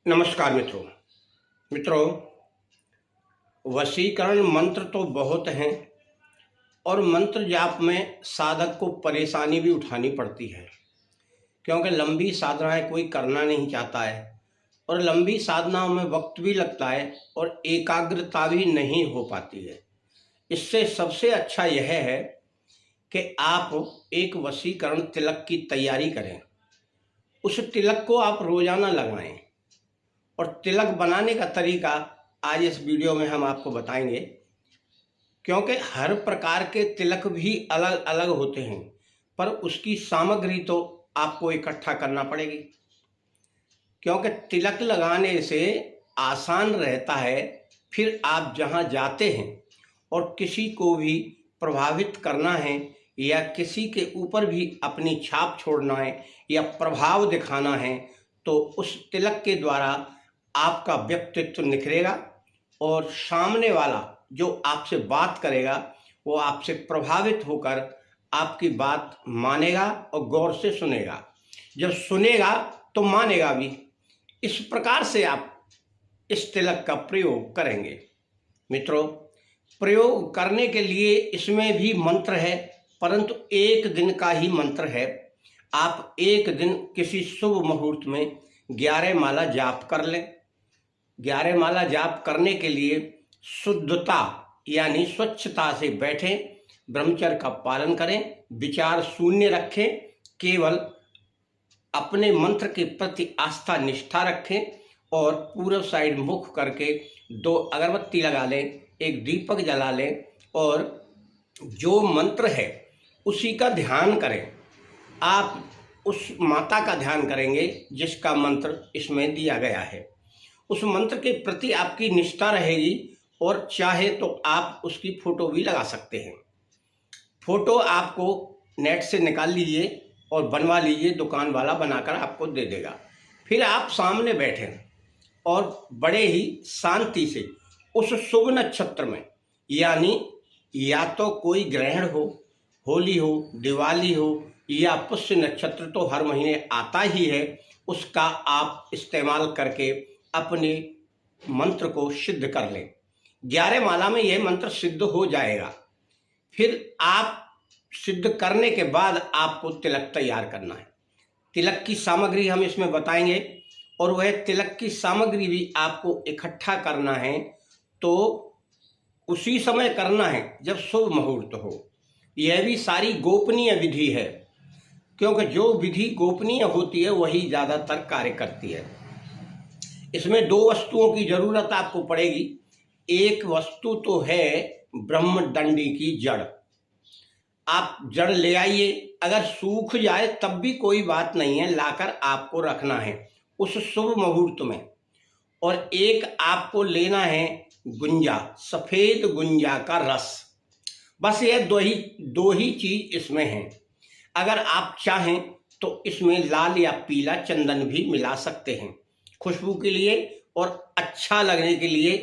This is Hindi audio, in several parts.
नमस्कार मित्रों, वशीकरण मंत्र तो बहुत हैं और मंत्र जाप में साधक को परेशानी भी उठानी पड़ती है, क्योंकि लंबी साधनाएं कोई करना नहीं चाहता है और लंबी साधनाओं में वक्त भी लगता है और एकाग्रता भी नहीं हो पाती है। इससे सबसे अच्छा यह है कि आप एक वशीकरण तिलक की तैयारी करें। उस तिलक को आप रोजाना लगाएं और तिलक बनाने का तरीका आज इस वीडियो में हम आपको बताएंगे, क्योंकि हर प्रकार के तिलक भी अलग अलग होते हैं, पर उसकी सामग्री तो आपको इकट्ठा करना पड़ेगी। क्योंकि तिलक लगाने से आसान रहता है, फिर आप जहां जाते हैं और किसी को भी प्रभावित करना है या किसी के ऊपर भी अपनी छाप छोड़ना है या प्रभाव दिखाना है, तो उस तिलक के द्वारा आपका व्यक्तित्व निखरेगा और सामने वाला जो आपसे बात करेगा वो आपसे प्रभावित होकर आपकी बात मानेगा और गौर से सुनेगा। जब सुनेगा तो मानेगा भी। इस प्रकार से आप इस तिलक का प्रयोग करेंगे। मित्रों, प्रयोग करने के लिए इसमें भी मंत्र है, परंतु एक दिन का ही मंत्र है। आप एक दिन किसी शुभ मुहूर्त में 11 माला जाप कर लें। 11 माला जाप करने के लिए शुद्धता यानी स्वच्छता से बैठें, ब्रह्मचर्य का पालन करें, विचार शून्य रखें, केवल अपने मंत्र के प्रति आस्था निष्ठा रखें और पूर्व साइड मुख करके 2 अगरबत्ती लगा लें, एक दीपक जला लें और जो मंत्र है उसी का ध्यान करें। आप उस माता का ध्यान करेंगे जिसका मंत्र इसमें दिया गया है। उस मंत्र के प्रति आपकी निष्ठा रहेगी और चाहे तो आप उसकी फोटो भी लगा सकते हैं। फोटो आपको नेट से निकाल लीजिए और बनवा लीजिए, दुकान वाला बनाकर आपको दे देगा। फिर आप सामने बैठें और बड़े ही शांति से उस शुभ नक्षत्र में, यानी या तो कोई ग्रहण हो, होली हो, दिवाली हो या पुष्य नक्षत्र तो हर महीने आता ही है, उसका आप इस्तेमाल करके अपने मंत्र को सिद्ध कर लें। 11 माला में यह मंत्र सिद्ध हो जाएगा। फिर आप सिद्ध करने के बाद आपको तिलक तैयार करना है। तिलक की सामग्री हम इसमें बताएंगे और वह तिलक की सामग्री भी आपको इकट्ठा करना है, तो उसी समय करना है जब शुभ मुहूर्त हो। यह भी सारी गोपनीय विधि है, क्योंकि जो विधि गोपनीय होती है वही ज़्यादातर कार्य करती है। इसमें 2 वस्तुओं की जरूरत आपको पड़ेगी। एक वस्तु तो है ब्रह्मदंडी की जड़। आप जड़ ले आइए, अगर सूख जाए तब भी कोई बात नहीं है, लाकर आपको रखना है उस शुभ मुहूर्त में। और एक आपको लेना है गुंजा, सफेद गुंजा का रस। बस ये दो ही चीज इसमें है। अगर आप चाहें तो इसमें लाल या पीला चंदन भी मिला सकते हैं खुशबू के लिए, और अच्छा लगने के लिए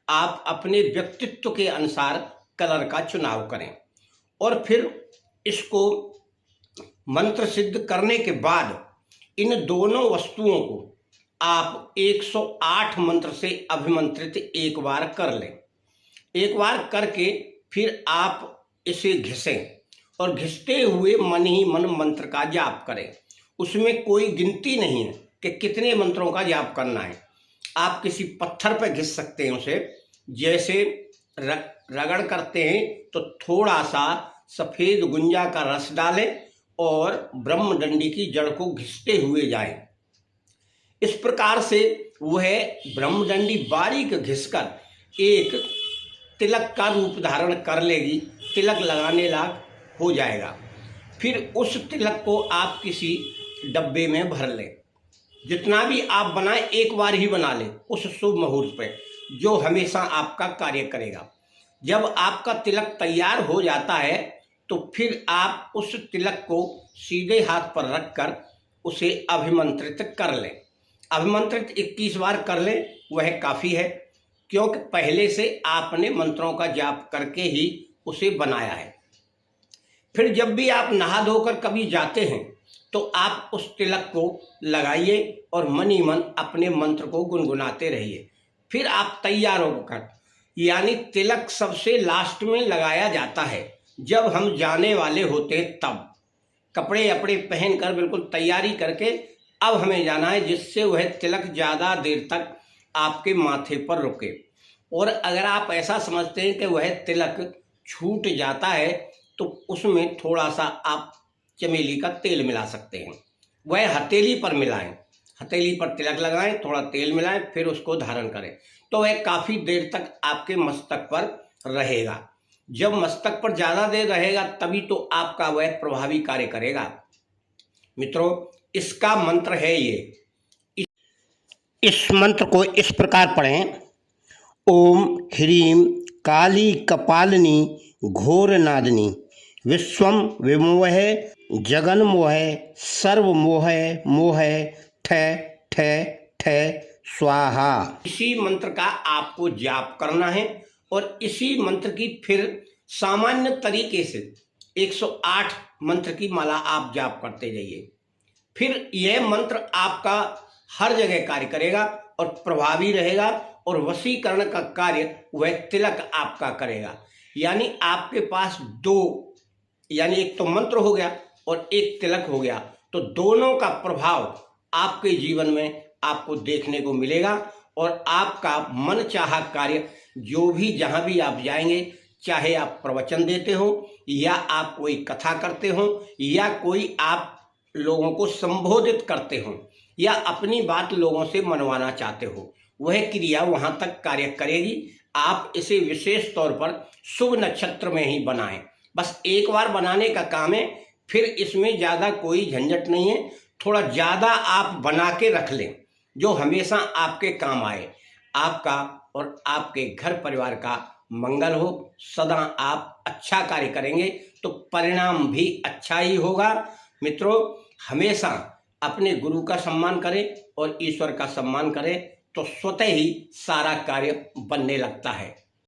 आप अपने व्यक्तित्व के अनुसार कलर का चुनाव करें। और फिर इसको मंत्र सिद्ध करने के बाद इन दोनों वस्तुओं को आप 108 मंत्र से अभिमंत्रित एक बार कर लें। एक बार करके फिर आप इसे घिसें और घिसते हुए मन ही मन मंत्र का जाप करें। उसमें कोई गिनती नहीं है कि कितने मंत्रों का जाप करना है। आप किसी पत्थर पर घिस सकते हैं उसे, जैसे रगड़ करते हैं तो थोड़ा सा सफेद गुंजा का रस डालें और ब्रह्मदंडी की जड़ को घिसते हुए जाएं। इस प्रकार से वह ब्रह्मदंडी बारीक घिसकर एक तिलक का रूप धारण कर लेगी, तिलक लगाने लायक हो जाएगा। फिर उस तिलक को आप किसी डब्बे में भर लें। जितना भी आप बनाएं एक बार ही बना लें उस शुभ मुहूर्त पे, जो हमेशा आपका कार्य करेगा। जब आपका तिलक तैयार हो जाता है तो फिर आप उस तिलक को सीधे हाथ पर रखकर उसे अभिमंत्रित कर लें। अभिमंत्रित 21 बार कर लें, वह काफ़ी है, क्योंकि पहले से आपने मंत्रों का जाप करके ही उसे बनाया है। फिर जब भी आप नहा धोकर कभी जाते हैं तो आप उस तिलक को लगाइए और मन ही मन अपने मंत्र को गुनगुनाते रहिए। फिर आप तैयार होकर, यानी तिलक सबसे लास्ट में लगाया जाता है जब हम जाने वाले होते हैं, तब कपड़े अपड़े पहनकर बिल्कुल तैयारी करके अब हमें जाना है, जिससे वह तिलक ज़्यादा देर तक आपके माथे पर रुके। और अगर आप ऐसा समझते हैं कि वह तिलक छूट जाता है तो उसमें थोड़ा सा आप चमेली का तेल मिला सकते हैं। वह हथेली पर मिलाएं, हथेली पर तिलक लगाएं, थोड़ा तेल मिलाएं, फिर उसको धारण करें तो वह काफ़ी देर तक आपके मस्तक पर रहेगा। जब मस्तक पर ज़्यादा देर रहेगा तभी तो आपका वह प्रभावी कार्य करेगा। मित्रों, इसका मंत्र है ये। इस मंत्र को इस प्रकार पढ़ें: ओम ह्रीं काली कपालिनी घोर नादिनी विश्वम विमोह जगन्मोह सर्वमोह मोह ठ ठ ठ स्वाहा। इसी मंत्र का आपको जाप करना है और इसी मंत्र की फिर सामान्य तरीके से 108 मंत्र की माला आप जाप करते जाइए। फिर यह मंत्र आपका हर जगह कार्य करेगा और प्रभावी रहेगा और वशीकरण का कार्य वह तिलक आपका करेगा। यानी आपके पास दो, यानी एक तो मंत्र हो गया और एक तिलक हो गया, तो दोनों का प्रभाव आपके जीवन में आपको देखने को मिलेगा और आपका मन चाहा कार्य जो भी जहाँ भी आप जाएंगे, चाहे आप प्रवचन देते हो या आप कोई कथा करते हो या कोई आप लोगों को संबोधित करते हो या अपनी बात लोगों से मनवाना चाहते हो, वह क्रिया वहां तक कार्य करेगी। आप इसे विशेष तौर पर शुभ नक्षत्र में ही बनाएं। बस एक बार बनाने का काम है, फिर इसमें ज़्यादा कोई झंझट नहीं है। थोड़ा ज़्यादा आप बना के रख लें जो हमेशा आपके काम आए। आपका और आपके घर परिवार का मंगल हो। सदा आप अच्छा कार्य करेंगे तो परिणाम भी अच्छा ही होगा। मित्रों, हमेशा अपने गुरु का सम्मान करें और ईश्वर का सम्मान करें तो स्वतः ही सारा कार्य बनने लगता है।